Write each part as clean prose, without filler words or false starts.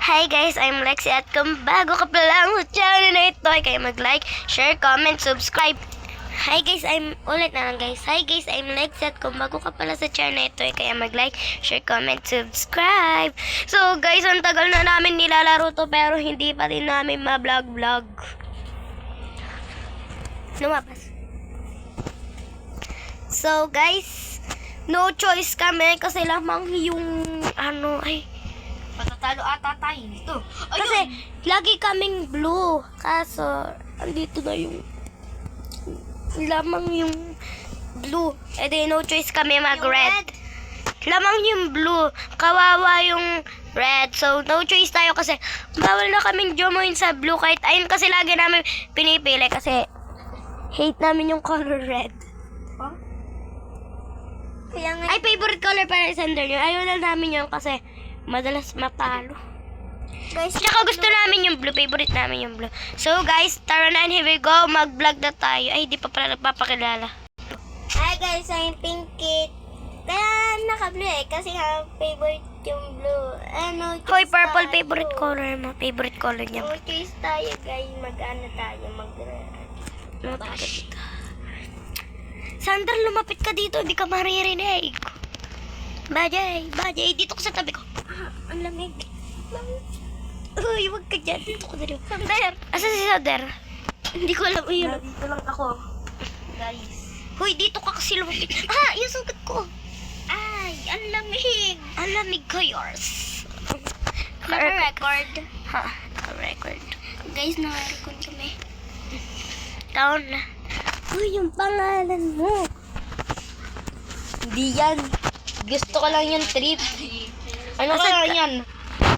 Hi guys, I'm Lexi at kung bago ka pa lang sa channel na ito, ay kayo mag-like, share, comment, subscribe. Hi guys, I'm Lexi at kung bago ka pala sa channel na ito, ay kayo mag-like, share, comment, subscribe. So guys, ang tagal na namin nilalaro to pero hindi pa din namin ma-vlog. Lumabas. So guys, no choice kami kasi lamang yung Patatalo ata tayo dito. kasi lagi kaming blue. Kaso, andito na yung lamang yung blue. E di, no choice kami mag-red. Lamang yung blue. Kawawa yung red. So, no choice tayo kasi bawal na kaming jomoin sa blue. Kahit ayun kasi lagi namin pinipili kasi hate namin yung color red. Huh? Ay, favorite color para sa Sander yun. Ayaw na namin yun kasi madalas matalo. Guys, Tsaka gusto namin yung blue. Favorite namin yung blue. So guys, tara na, here we go. Mag-vlog na tayo. Ay, di pa pala nagpapakilala. hi guys, I'm Pinky. Kaya naka-blue kasi favorite yung blue. Hoy, purple favorite color mo. Favorite color niya. No choice tayo guys. Mag-ano tayo. Lumapit ka dito. Sander, lumapit ka dito. Hindi ka maririnig. Bajay. Dito ka sa tabi ko. Ang lamig. Uy, wag ka dyan. Dito ka dito. Sander. Asa si Sander? Hindi ko alam. Ayun. Dito lang ako. Guys. Hoy, dito ka kasi lumapit. Ah, yung sugat ko. Ay, ang lamig. Ang lamig ko yours. Naka-record. Ha, record. Guys, naka-record kami. Taon na. Uy, yung pangalan mo. Hindi yan. Gusto ko lang yung trip. Ano Asan ka ka? yan?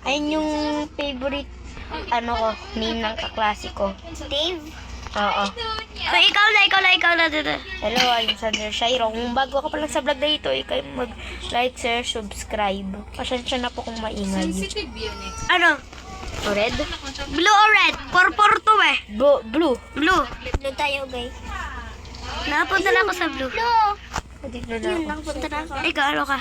Ayun yung favorite name ng kaklase ko. Dave. Oo. Hoy, ikaw na dito. Hello, I'm Sander Shairo. Kung bago ka pa lang sa vlog na ito, kayo mag-like, share, subscribe. Pasensya na po kung maingay. Ano? Red? Blue or red? Purple to eh. Blue. Blue. Blue tayo, guys. Napunta na ako sa blue. Dito na Yun, ako. napunta na ako. Ikaw, ano ka?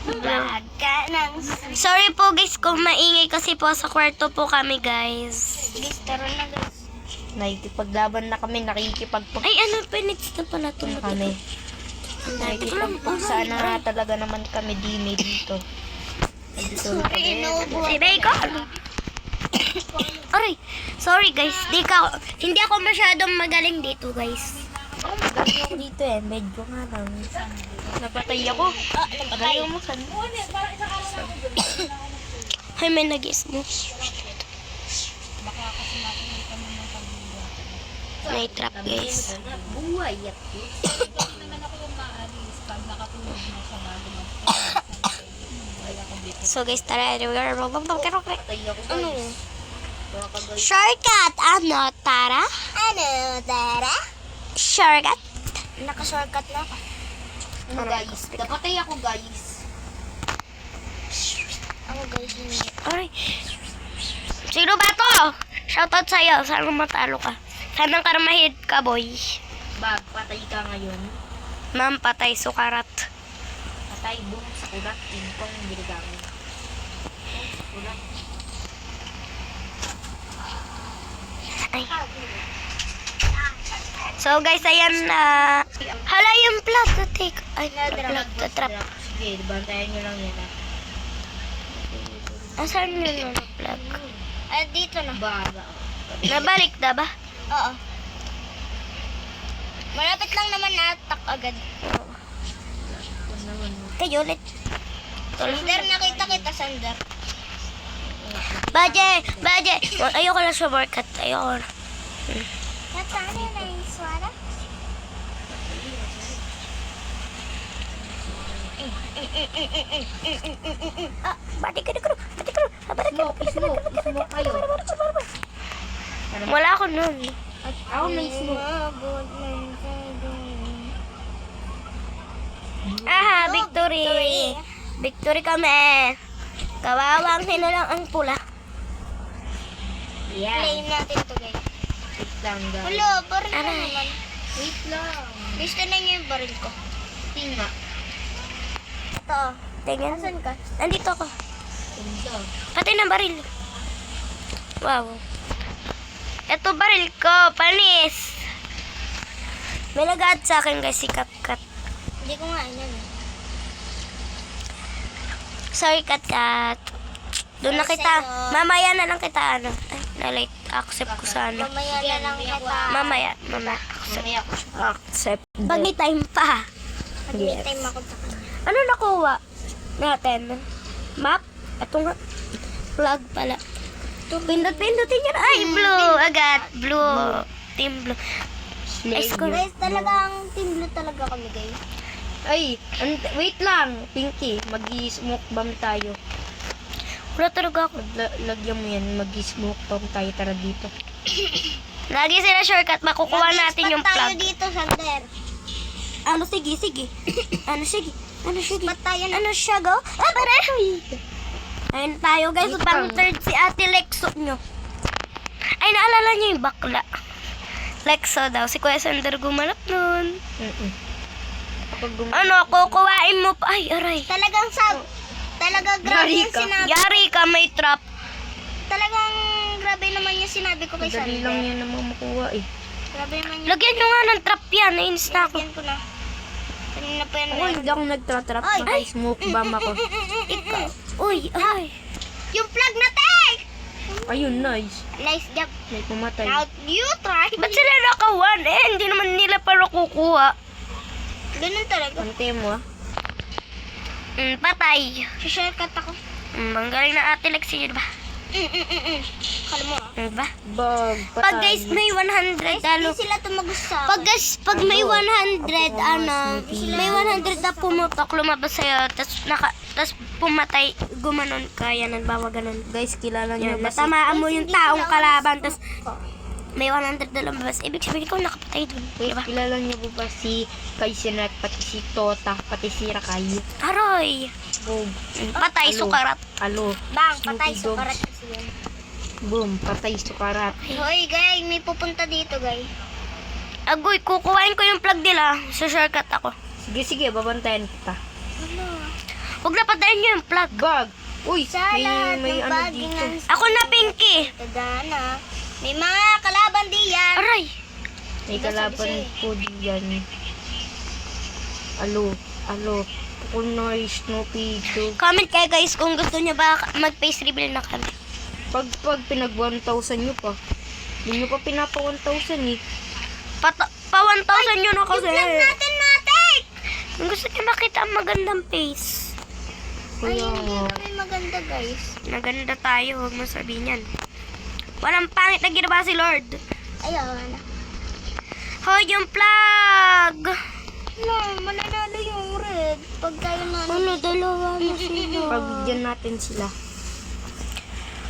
Vlog ka ng... Sorry po guys kung maingay kasi po sa kwarto po kami guys. Guys, tara na, guys. Nakikipaglaban na kami, nakikipagpag... Ay, ano, pinits na pala ito. kami. Nakikipagpagsa na talaga naman kami dito. Dito na kami. Si Bacon. Aray, sorry guys. Hindi ako masyadong magaling dito guys. Ako magaling ako dito eh. Medyo nga lang. Napatay ako. Napatay mo saan? Ay, may nag-smoke. May trap guys. Buhay at So guys, tara. Ano? ano? Shortcut. Ano, Tara? Ano, Tara? Shortcut. Naka-shortcut na ako. Ano guys? Napatay ako guys. Ako guys hindi. Aray. Sino ba to? Shoutout sa'yo. Sana matalo ka. Sana karmahid ka, boy. Bag, patay ka ngayon. Ma'am, patay sukarat. Patay boom sa kulat. Tingkong ginagamit. Kulat. Ay. So guys, ayan na. Hala yung plug to take. Ay, plug to trap. Sige, bantayan nyo lang yan. Asan yun yung plug? Ay, dito na. Baga. Nabalik na ba? Oo. Malapit lang naman na-attack agad. Kayo ulit. Sander, nakita kita, Sander. Baje! Ayoko na sa workout. Ayoko na. Natalo na yung swara? Bati ka na ko. Smoke kayo. Wala ako nun. Ako may smoke. Aha, victory! Victory kami! Kawawang lang ang pula. Yeah. Claim natin to guys. Wait lang guys. Hello, baril na Aray. naman. Wait lang. Gusto na niyo yung baril ko. Tinga. Ito. Tingnan. Asan ka? Nandito ako. Pati na baril. Wow. Ito baril ko, panis. May nag-add sa akin guys, si Katkat. Hindi ko nga yan. Sorry, Katkat. Doon na Sorry kita. sa'yo. Mamaya na lang kita, ano. Ay, na-late. Accept ko sa ano. Mamaya na lang kita. Mamaya. Accept. Pag may time pa. Pag may time ako sa kanya. Ano nakuha natin? Map? Ito nga. Plug pala. Pindot-pindutin yun. Ay, blue. Agad. Blue. Team blue. Ay, score. Guys, talagang team blue talaga kami, guys. Ay, wait lang, Pinky. Mag-smoke bomb tayo. Wala talaga ako. Lagyan mo yan, mag-smoke bomb tayo. Tara dito. Lagi sila shortcut. Makukuha natin yung tayo plug. dito, Sander. Ano, sige. Ano, sige. Ba't tayo na? Ano siya, go? Ah, pare! Ayun tayo, guys. Wait Pang lang. third si Ate Lexo nyo. Ay, naalala niyo yung bakla. Lexo daw. Si Kuya Sander gumanap nun. Kapag Ano, kukuhain mo pa. Ay, aray. Talagang talaga grabe Yari yung ka. sinabi. Yari ka, may trap. Talagang grabe naman yung sinabi ko kay Madali lang Sander. yan naman makuha eh. Grabe naman yung Lagyan nyo nga ng trap yan. Nainis na ako. Lagyan ko na. Kanina pa yan. Ako hindi ako nagtra-trap. Ay, Naka-smoke bomb ako. Ikaw. Uy, ay. Yung plug na take! Ayun, nice. Nice job. May pumatay. Now, you try. Ba't sila naka-1? Eh, hindi naman nila para kukuha. Ganun talaga. Ante mo ah. Patay. Shortcut ako. Ang galing na Ate Lexi, yun ba? Kala mo ah. Diba? Bag, patay. Pag guys may 100 Hindi sila tumagos sa Pag guys, pag may 100 may 100 na pumutok lumabas sa'yo, tas pumatay, gumanon kaya nagbawa ganon. Guys, kilala niyo Yan, ba si... natamaan mo yung taong kalaban, tas may 100 na lumabas. Ibig sabihin ko nakapatay dun. Guys, Diba? kilala niyo po ba si Kaisenet, pati si Tota, pati si Rakay? Aroy! Boom. Patay, Alo. sukarat. Alo. Bang, patay Snoopy sa Dogs. karat kasi yun. Boom. Patay sukarat. Hoy, guys, may pupunta dito, guys. Agoy, kukuhain ko yung plug nila. Sa shortcut ako. Sige, sige. Babantayan kita. Huwag na patayin nyo yung plug. Bag. Uy, Sa lahat may ng ano baging dito. ng Ako na, Pinky. Tadana. May mga kalaban diyan. Aray! May kalaban po diyan. Alo. Alo. Punoy, Snoopy, Dog. Comment kayo guys kung gusto nyo ba mag-face reveal na kami. Pag pinag 1,000 nyo pa. Hindi nyo pa pinapa 1,000 eh. Pa 1,000 nyo na kasi. Plug natin, Matik! Kung gusto nyo makita ang magandang face. Ay, Kaya hindi nga. kami maganda, guys. Maganda tayo, huwag mo sabihin yan. Walang pangit na ginawa si Lord. Ayun. Hoy, yung plug! No, mananalo yung red. Pag tayo na Ano, dalawa na sila. Pagbigyan natin sila.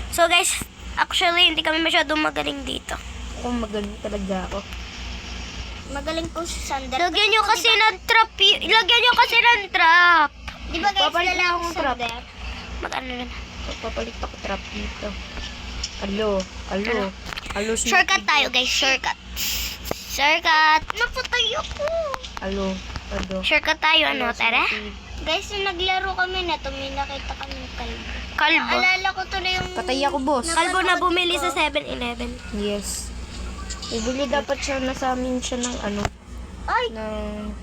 So guys, actually, hindi kami masyadong magaling dito. Ako magaling talaga ako. magaling po si Sander. Lagyan nyo kasi ng trap. Lagyan nyo kasi ng trap. Di ba guys, Papalit na lalaki akong si trap. Sander? Mag-ano na. Papalit ako trap dito. Alo. Alo. Alo. Snoopy Shortcut Dog. tayo guys, shortcut. Shortcut. Napatay ako. Alo. Alo. Shortcut tayo, ano, tara? Guys, yung naglaro kami na to, may nakita kami ng kalbo. Kalbo. Alala ko tuloy yung... Patay ako, boss. Kalbo na bumili sa 7-Eleven. Yes. Ibili dapat siya na sa amin siya ng ano. Ay, Ng...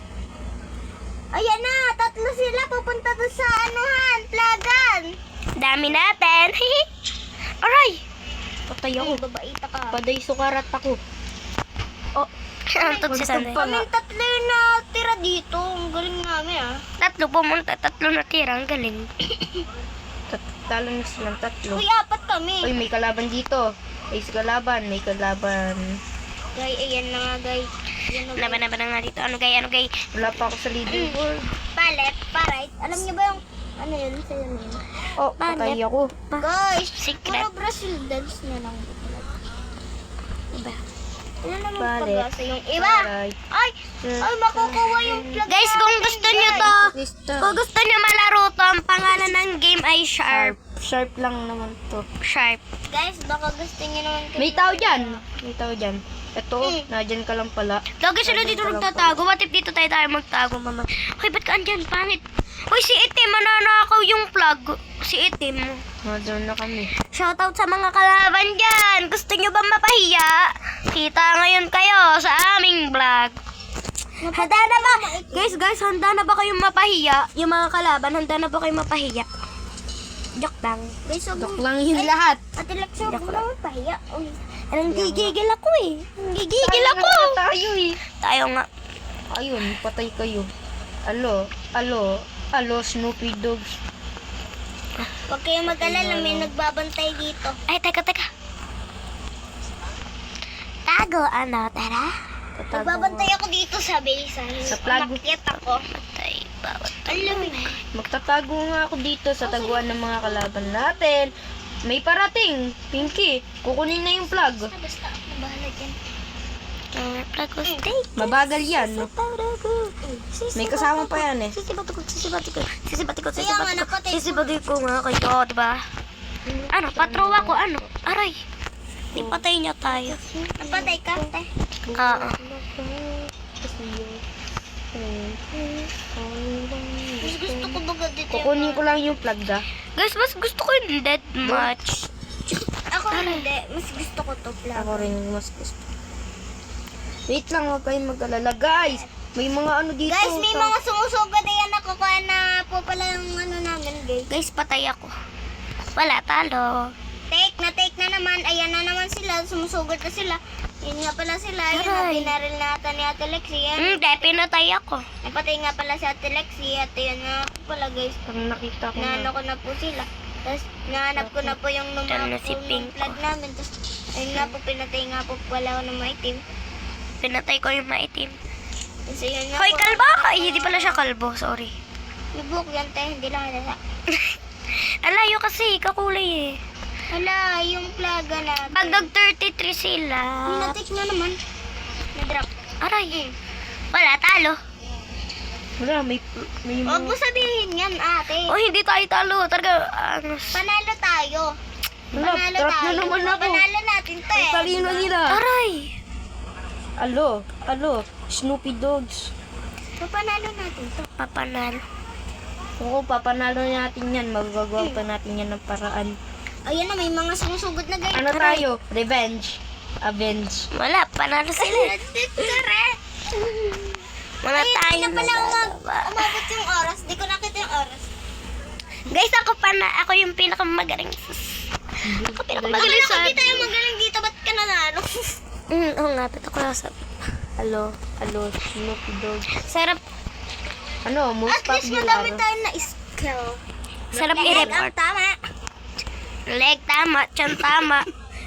ayan na, tatlo sila pupunta doon sa anuhan, plagan. Dami natin. Aray! Patay Ay, ako. babaita ka. Paday sukarat ako. Oh, antot si Sander. Kaming tatlo yung natira dito. Ang galing namin ah. Tatlo pumunta, tatlo natira. Ang galing. Talo na silang tatlo. Uy, apat kami. Uy, may kalaban dito. May kalaban. May kalaban. Guys, ayan na nga guys. Yan na Laban na nga dito. Ano gay, ano gay? Wala pa ako sa leaderboard. Palet, right. Alam niyo ba yung... Ano yun? Sa'yo na yun. Oh, patay ako. Guys, Secret. puro Brazil dance na lang. Iba. Ano naman Palet. pag-asa yung iba? Alright. Ay, makukuha yung plug. Guys, kung gusto nyo to, Lista. kung gusto nyo malaro to, ang pangalan ng game ay Sharp. Sharp lang naman to. Sharp. Guys, baka gusto niyo naman. May tao dyan. May tao dyan. Ito, nadyan ka lang pala. Lagi sila dito nagtatago. What if dito tayo magtago, mama? Hoy, ba't ka andyan? Pangit. Uy, si Itim, mananakaw yung plug. Si Itim. Doon na kami. Shoutout sa mga kalaban dyan. Gusto nyo ba mapahiya? Kita ngayon kayo sa aming vlog. Handa na ba? Guys, handa na ba kayong mapahiya? Yung mga kalaban, handa na ba kayong mapahiya? Joke lang. Guys, wag Dok lang yung lahat. Ate Lex, wag mo naman pahiya. Uy. Anong gigigil ako eh. Gigigil ako. Tayo eh. Tayo nga. Ayun, patay kayo. Alo, Snoopy Dogs. Huwag kayong mag-alala, may nagbabantay dito. Ay, teka. Tago, ano, tara? Nagbabantay ako dito sa base. Sa plug. Umakyat ako. Patay, bawat. Alam mo. Magtatago nga ako dito sa taguan ng mga kalaban natin. May parating, Pinky. Kukunin na yung plug. Basta, nabahala dyan. Plug ko steak. Mabagal yan. No? May kasama pa yan eh. Sisibati ko nga kayo, diba? Ano, patrowa ko, ano? Aray. Di patay niya tayo. Napatay ka, te. Oo. Mas gusto ko baga dito. Kukunin ko lang yung plug da. Guys, mas gusto ko yung dead match. Ako hindi. Mas gusto ko to plug. Ako rin yung mas gusto. Wait lang, huwag kayong mag-alala. Guys, may mga ano dito. Guys, may mga sumusugod na yan. Nakukuha na po pala yung ano namin, guys. Guys, patay ako. Wala, talo. Take na naman. Ayan na naman sila. Sumusugod na sila. Yun nga pala sila. Yun na, Aray. binaril na ata ni Ate Lexi. Yan. Hindi, pinatay ako. Napatay nga pala si Ate Lexi. At yun nga po pala, guys. Ang nakita ko Naano na. ko na po sila. Tapos, nahanap ko na po yung Diyan na numero si po Pink. yung plug namin. Tapos, ayun nga po, pinatay nga po pala ako ng maitim. Pinatay ko yung maitim. Kasi yun nga Hoy, po. kalbo ka! Ay, hindi pala siya kalbo. Sorry. Lubok yan, te. Hindi lang halala. Alayo kasi, kakulay eh. Hala, yung plaga natin. Pag nag-33 sila. Pinatik na naman. Na-drop. Aray. Wala, talo. Wala, may Huwag mo sabihin yan, ate. Oh, hindi tayo talo. Talaga, ano. Panalo tayo. Wala, Panalo trap na tayo. naman ako. Panalo natin to eh. Talino nila. Aray. Alo, Snoopy Dogs. Panalo natin to. Papanalo. Oo, papanalo natin yan. Magagawa pa natin yan ng paraan. Ayan na, may mga sumusugod na guys. Ano tayo? Revenge. Avenge. Wala, panalo sila. Tara. Wala tayo Hindi na pala nagagawa. umabot yung oras. Di ko nakita yung oras. Guys, ako yung pinakamagaling. Ako pinakamagaling sa... Hindi tayo magaling dito. Ba't ka nanalo? Oo nga, pito ko lang sabi. Alo, Snoopy Dogs. Sarap, Ano, most At least popular. madami tayo na skill. sarap Ang i-report. tama. Leg tama, chan tama,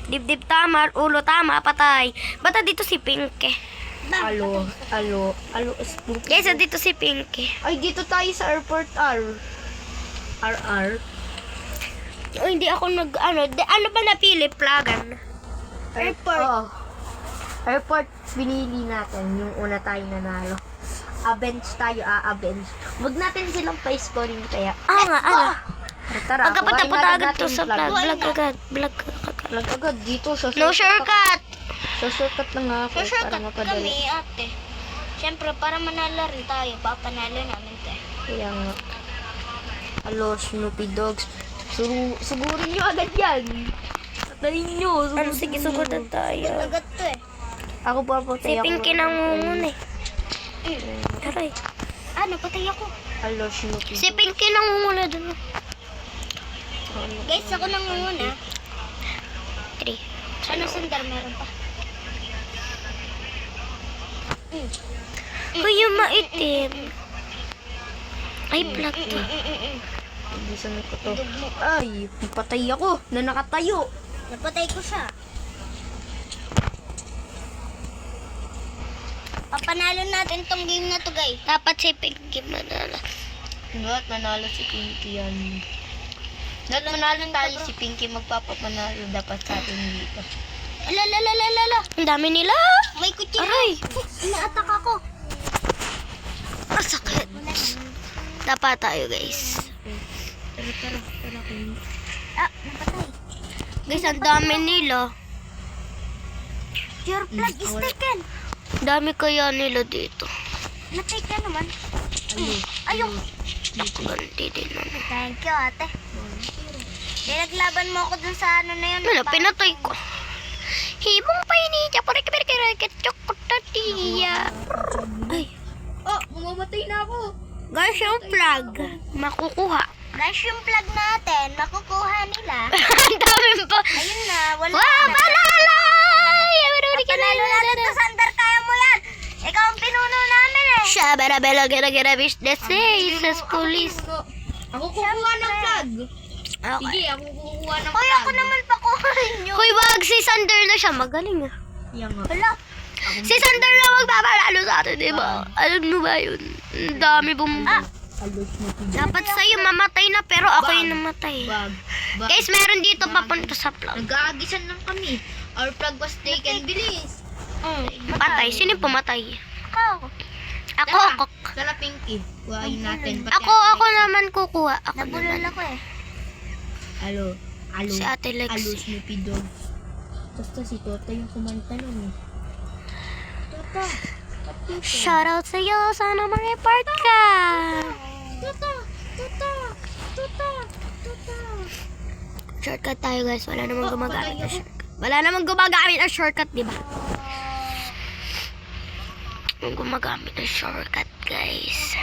dibdib tama, ulo tama, patay. Bata dito si Pinky. Alo, Snoopy. Guys, dito si Pinky. Ay, dito tayo sa airport RR. O, hindi ako ano ba napili? Plagan. Airport. Oh. Airport, pinili natin. Yung una tayo nanalo. Avenge tayo, avenge. Huwag natin silang pa-scoring kaya. Ano? Tara, Pagkapunta kuhain natin agad to natin sa plug. vlog agad. Plug agad dito sa No shortcut. Sa shortcut na nga ako para Shortcut mapadali. kami, ate. Siyempre, para manalo rin tayo, papanalo namin tayo. Kaya nga. Alo, Snoopy Dogs. Sugurin nyo agad yan. Tatalin nyo. Ano, sige, sugutan tayo. Agad to eh. Ako pa po Si Pinky nangungun eh. Aray. Napatay ako. Alo, Snoopy. Si Pinky nangunguna dun. Guys, ako nang muna. 3. Ano sandal meron pa? Uy, yung maitim. Ay, plug to. Ibisan ko to. Ay, patay ako na nakatayo. Napatay ko siya. Papanalo natin tong game na to, guys. Dapat si Pinky manalo. Not manalo si Pinky yan. Not manalo tayo si Pinky, magpapapanalo dapat sa atin dito. Alala. Ang dami nila. May kutsilyo. Aray. Ina-attack ako. Ang sakit. Dapat tayo, guys. Napatay. Guys, ang dami nila. Your plug is taken. Dami kaya nila dito. Na-take ka naman. Ayun. Ganti din ano. Thank you, ate. Pinaglaban mo ako dun sa ano na yun. Wala, pinatay ko. Hibong painita, parikipirikirikit, chokotatiya. Ay, Oh, mamamatay na ako. guys, yung flag, makukuha. Guys, yung plug natin, makukuha nila. Ang dami pa. Ayun na, wala Wow, na. palalay! Panalo natin to, Sander, kaya mo yan. Ikaw ang pinuno namin eh. Shabara-bela, gira-gira, business, Jesus, police. Ako kukuha ng flag. Okay. Sige, ako kukuha ng Hoy, flag. ako naman pakuhain nyo. Hoy, wag, si Sander na siya, magaling ah. Yan nga. Hala, Si Sander na magpapalalo sa atin, di ba? Alam mo ba yun? Ang dami Alos mo Dapat sa'yo mamatay na, pero ako yung namatay. Bag. Bag. Guys, meron dito papunta sa plug. Nag-aagisan lang kami. Our flag was taken. Bilis. Patay. Sino yung pumatay? ako. Ako. Tara, Pinky. Kuhain natin. Ako naman kukuha. Ako Nabulol naman. ako eh. Alo. Si Ate Lex. Alos mo pidog. Basta si Tota yung kumanta nun eh. Tota. Shoutout sa'yo. Sana mag-report ka. Tota. Tota. Tota. Tota. Shortcut tayo, guys. Wala namang gumagamit ng shortcut. Wala namang gumagamit ng shortcut, di ba? Walang gumagamit ng shortcut, guys.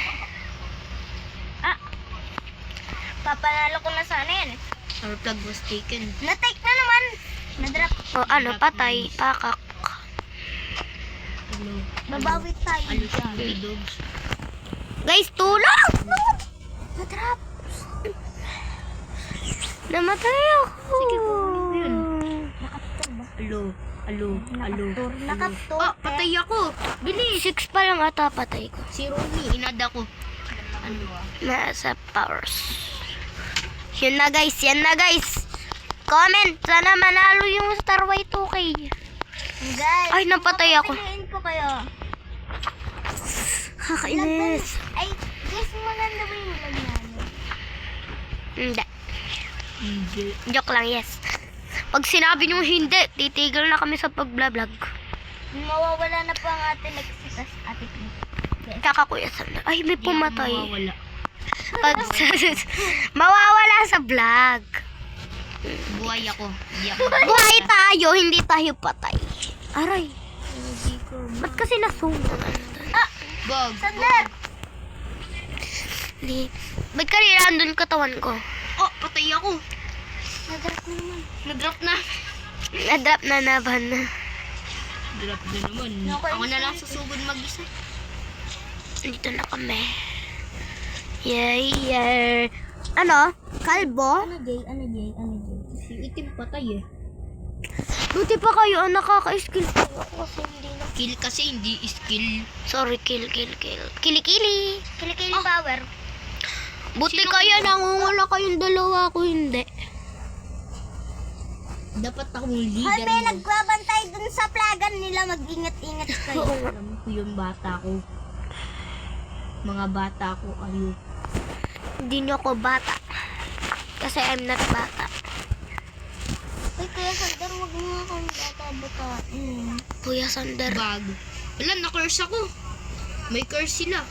Papanalo ko na sana yan eh. Our flag was taken. Na-take na naman. Na-drop. O ano, patay. Pakak. Alo. Babawi tayo. Alos mo pidog. Guys, tulong! Na-drop. Namatay ako. Sige, kukunin ko yun. Nakaptor ba? Alo. Alo. Alo. Nakaptor. Oh, patay ako. Bilis. 6 pa lang ata patay ko. Si Romy, inada ko. Ano? Nasa powers. Yun na, guys. Yan na, guys. Comment. Sana manalo yung Star White 2K. Guys. Ay, napatay ako. Piliin ko kayo. Kakainis. Ay, guys, maganda ba yung vlog namin? Hindi. Hindi. Joke lang, yes. Pag sinabi nyo hindi, titigil na kami sa pag-vlog. Mawawala na po ang ating nagsitas ate Pink. Kakakuya sa ay, may pumatay. Mawawala. Pag mawawala sa vlog. Buhay ako. Hindi ako. Buhay tayo, hindi tayo patay. Aray. Ba't kasi nasunog? Bog. Sander! Hindi. Ba't kanina andun katawan ko? Oh, patay ako. Nadrap na naman. Nag-drop na. Na-drop na naban na. Drop na naman. Ako na lang susugod mag-isa. Dito na kami. Yeah. Ano? Kalbo? Ano, Jay? Ano, Jay? Ano, Jay? Si itim patay eh. Buti pa kayo, nakaka-skill kayo kasi hindi na. Kill kasi hindi skill. Sorry, kill. Kili-kili. Kilikili power. Buti kayo, nangungula kayong dalawa, ako hindi. Dapat akong Hoy, leader may mo. nagbabantay dun sa plagan nila. Mag-ingat-ingat kayo. Alam ko yung bata ko. Mga bata ko, ayun. Hindi nyo ako bata. Kasi I'm not bata. Uy, Kuya Sander, wag mo akong bata-batain. Kuya Sander. Bag. Wala, na-curse ako. May curse sila.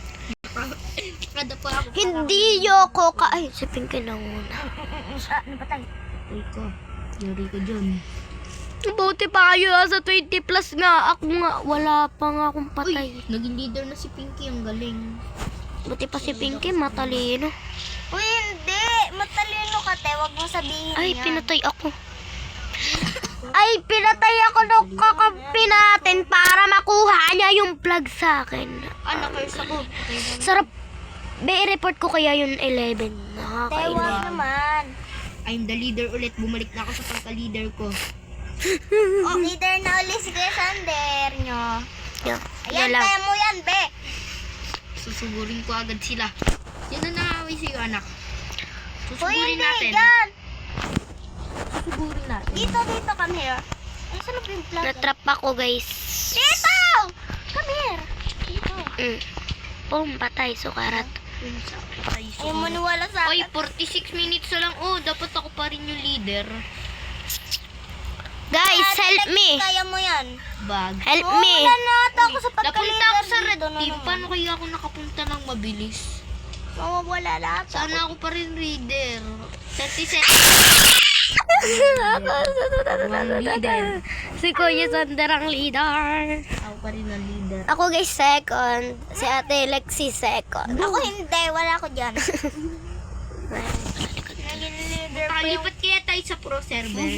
Kada pa ako. Hindi nyo ako ay, si Pinky na muna. Napatay. Ay ko. Yuri ko dyan. Buti pa kayo, sa 20 plus nga. Ako nga, wala pa nga akong Uy, patay. naging leader na si Pinky. Ang galing. Buti pa si Pinky, matalino. Uy, hindi. Matalino ka, te. Wag mo sabihin Ay, yan. pinatay ako. Ay, pinatay ako nung kakampi natin para makuha niya yung plug sa akin. Ah, na-curse ako. Okay, Sarap. Be-report ko kaya yung 11. Te, Nakakailan. wag naman. I'm the leader ulit. Bumalik na ako sa pagka-leader ko. Oh, leader na ulit si Kuya Sander nyo. Yan. Ayan, Yan lang. kaya mo yan, be. Susugurin ko agad sila. Sino nakaway sa'yo, anak? Uy, Susugurin hindi. natin. Yan. Susugurin natin. Dito, come here. Ay, saan na yung plug? Natrap ako, guys. Dito! Come here. Dito. Boom, patay, sukarat. Ayaw mo niwala sa Oy, akin. 46 minutes na lang. Oh, dapat ako pa rin yung leader. Guys, help me. Ano Kaya mo yan. Bag. Help Oo, me. wala na ata ako sa Napunta pagka-leader. ako sa red dito na team. naman. Paano kaya ako nakapunta ng mabilis? Mawawala lahat. Sana ako pa rin reader. 30 seconds. leader. Si Kuya Sander ang leader. Ako pa rin ang leader. Ako guys, second. Si Ate Lexi, second. Ako hindi, wala ko dyan. Naging leader pa yung... Lipat kaya tayo sa pro server.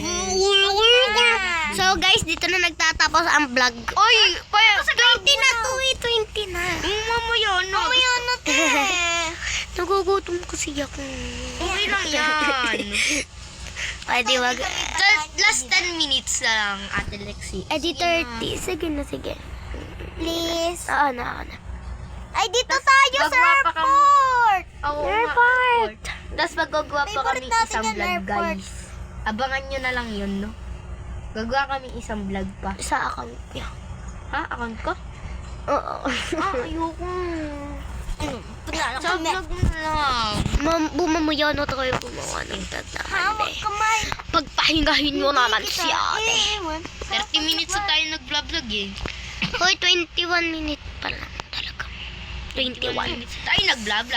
So guys, dito na nagtatapos ang vlog. Oy! Kaya... 20 na to eh, 20 na. Mamaya na. Mamaya na to eh. Nagugutom kasi ako. Okay lang yan. Pwede wag. Last 10 minutes na lang, Ate Lexi. Eh di 30. Sige na, sige. Please. Oo na, oo na. Ay, dito tayo sa Gagawa pa kami. airport. Airport. Tapos magagawa pa Favorite kami natin isang yan, vlog, airport. guys. Abangan nyo na lang yun, no? Gagawa kami isang vlog pa. Sa account niya. Ha? Account ko? Oo. Ayoko. Pinala Sa vlog mo na lang. Bumamayo na tayo gumawa ng tataan Hawak eh. kamay. Pagpahingahin mo naman si ate. 30 minutes na tayo nag-vlog eh. Hoy, 21 minutes pa lang talaga. 21 21. minutes na tayo nag-vlog.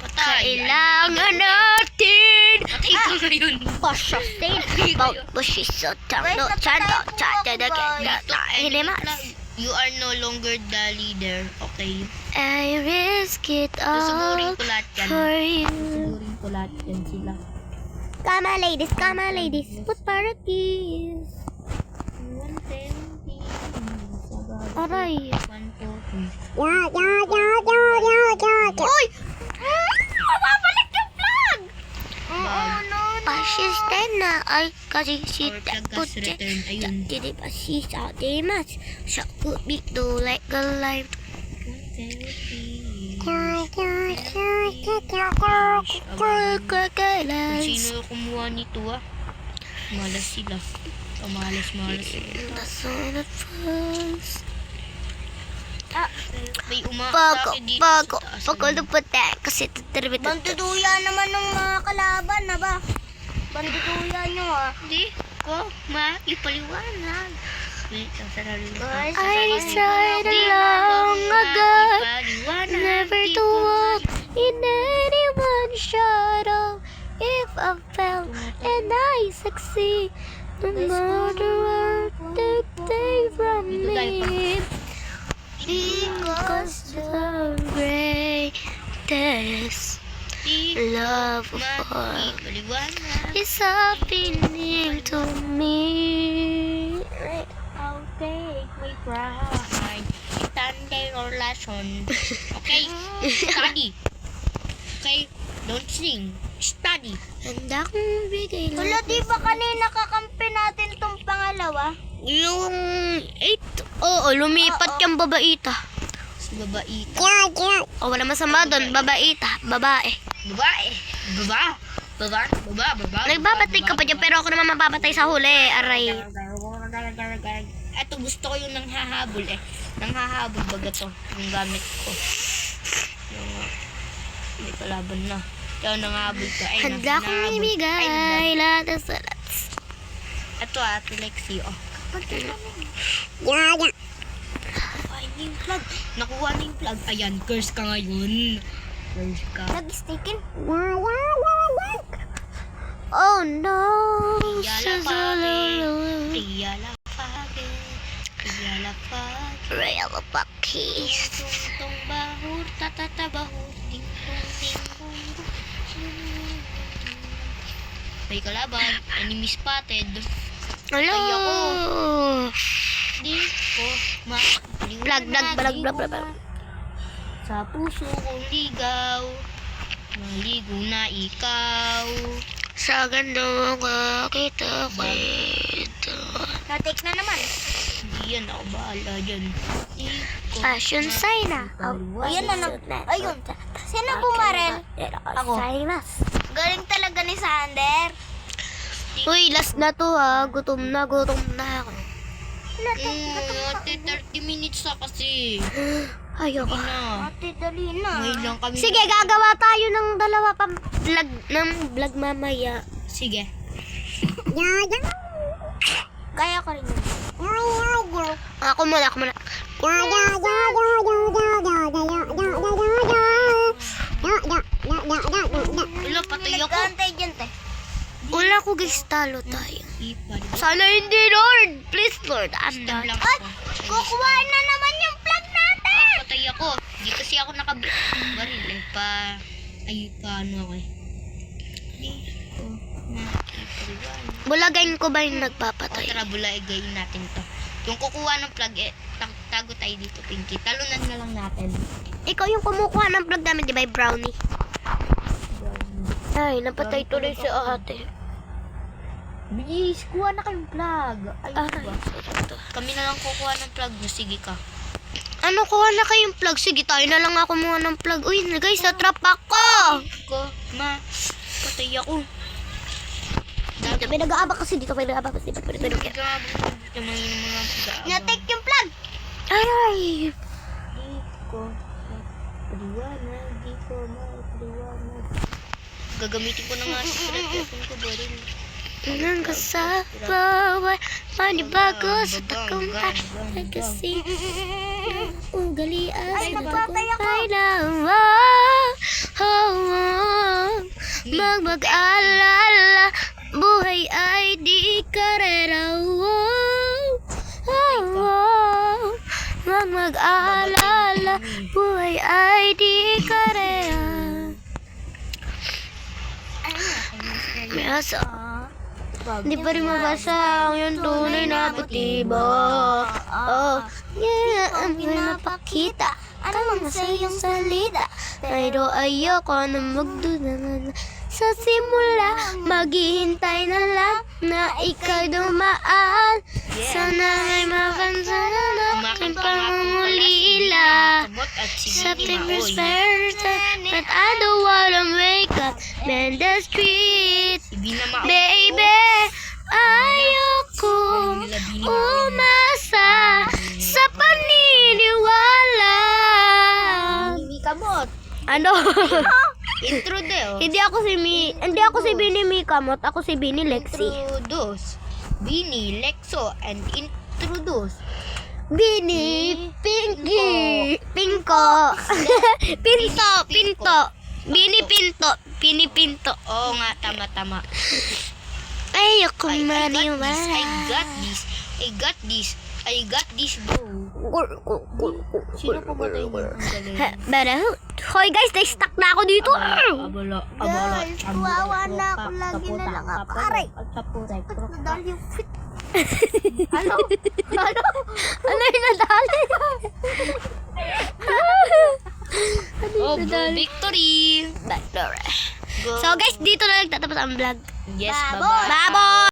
Patay. Kailangan natin Patay ka ngayon. pa-sustain about bushes so tango chando chata da kaya You are no longer the leader. Okay. I risk it Susugurin all ko lahat yan. for you. Susugurin ko lahat yan sila. Come on ladies, put parties. 170. Aray. 140. Uy! Mababalik yung vlog! Pasisten na ay kasi si Our vlog has returned. Ayun. Jadi pasti sa demas sa kubik do like a life. 170. Kailan Sino kumuha nito ah? Malas sila. Malas sila. the sun that falls. May umaatake dito sa taas. Pagkuluputan kasi tatribit. Bantuduya naman ng mga kalaban na ba? Bantuduya nyo ah. Hindi ko maipaliwanag. Wait, ang sarili ko. I tried long ago never to walk in anyone's shadow. If I fell and I succeed, no matter what they take from me, because the greatest love of all Maipaliwanag. is happening to me. I'll take my pride. Thunder or lesson. Okay? Study. Okay? Don't sing. Study. Handa kong bigay Wala, lang di ba kanina kakampi natin tong pangalawa? yung 8. Oo, lumipat yung babaita. Si babae. O, wala masama doon. Babaita. Babae. Babae. Baba. Nagbabatay ka pa dyan, pero ako naman mababatay sa huli. Aray. Ito gusto ko yung nanghahabol eh. Nanghahabol baga to. Yung gamit ko. Yung, may kalaban na. Kaya nanghahabol ka. Ay, Handa kong nanghahabol. Ay, ibigay lahat ng salat. ito Ate Lexi. Oh. Nakuha na yung plug. Ayan, curse ka ngayon. Curse ka. Nag-stickin? Oh no. Riyala pake. Real pakis. Tong bahur, tatatabahur. Ting tong. May kalaban. Enemy spotted. Hello. Di ko Blag. Sa puso kong ligaw. Maligo na ikaw. Sa ganda mo kita kwento. Natik na naman. Hindi yan ako bahala dyan. Di ko Fashion sign na. Ayan na ayun. Sino bumarel? Ako. Galing talaga ni Sander. Uy, last na to ha. Gutom na ako. Ate, 30 minutes na kasi. Ayoko. Na. Ate, dali na. Ngayon lang kami. Sige, gagawa tayo ng dalawa pang vlog mamaya. Sige. Kaya ko rin yun. Ako muna. Wala, patay ako. Nagkantay dyan, te. Wala ko guys, talo tayo. Ipa, di ba? Sana hindi, Lord. Please, Lord. I'm Stab done. lang Ay, ako. kukuhain na naman yung plug natin. Patay ako. Di kasi ako nakabaril eh. Paano ako eh. Hindi ko nakipaliwan. Bulagain ko ba yung O nagpapatay? tara, bulagayin natin to. Yung kukuha ng plug eh, tago tayo dito, Pinky. Talunan na lang natin. Ikaw yung kumukuha ng plug namin, di ba, yung brownie? Ay, napatay tuloy si ate. Bilis, kuha na kayong plug. Ay, Ay, diba? Kami na lang kukuha ng plug mo. Sige ka. ano, kuha na kayong plug? Sige, tayo na lang ako kumuha ng plug. Uy, guys, natrap ako! Patay ako. Dito, may nag-aabak kasi dito. May nag-aabak kasi dito. Grabe, yung mga pag-aabang. Natik yung plug. Ay! Di ko mapaliwanag. Di ko mapaliwanag. Gagamitin ko na nga sa weapon ko, baril. Nang sa bawat manibago sa takumpay ay kasi ugalian Ay, sa nagpatay ako. tagumpay na mag-alala buhay ay di karera mag-alala buhay ay di karera. Mayasa. Hindi pa rin mabasa ang yung tunay na motibo. Oh, yeah, ang pinapakita. Ano mga sayang salita. Pero ayoko na magduda sa simula. Maghihintay na lang na ikaw dumaan. Sana ay mapansin na aking pangungulila. September's birthday, but I don't wanna wake up in the street. Baby, ayoko umasa sa paniniwala. Mimi Kamot. Ano? Intro de, oh. Hindi ako si Bini Mikamot, ako si Bini Lexi. Introduce. Bini, Lexo, and introduce. Bini Pinky Pinko. Pinto. Bini Pinto. Oo nga, tama. Ayoko I maniwala. got this, bro. Sino pumatay niyo? Ang galing. Pero, hoy guys, na-stuck na ako dito. Abala. Guys, kuwawa na ako. Lagi na lang ako. Aray! Ba't nadali yung fit? Ano yung nadali? Oh, bro, victory. So guys, dito na nagtatapos ang vlog. Yes, Baboy. bye-bye.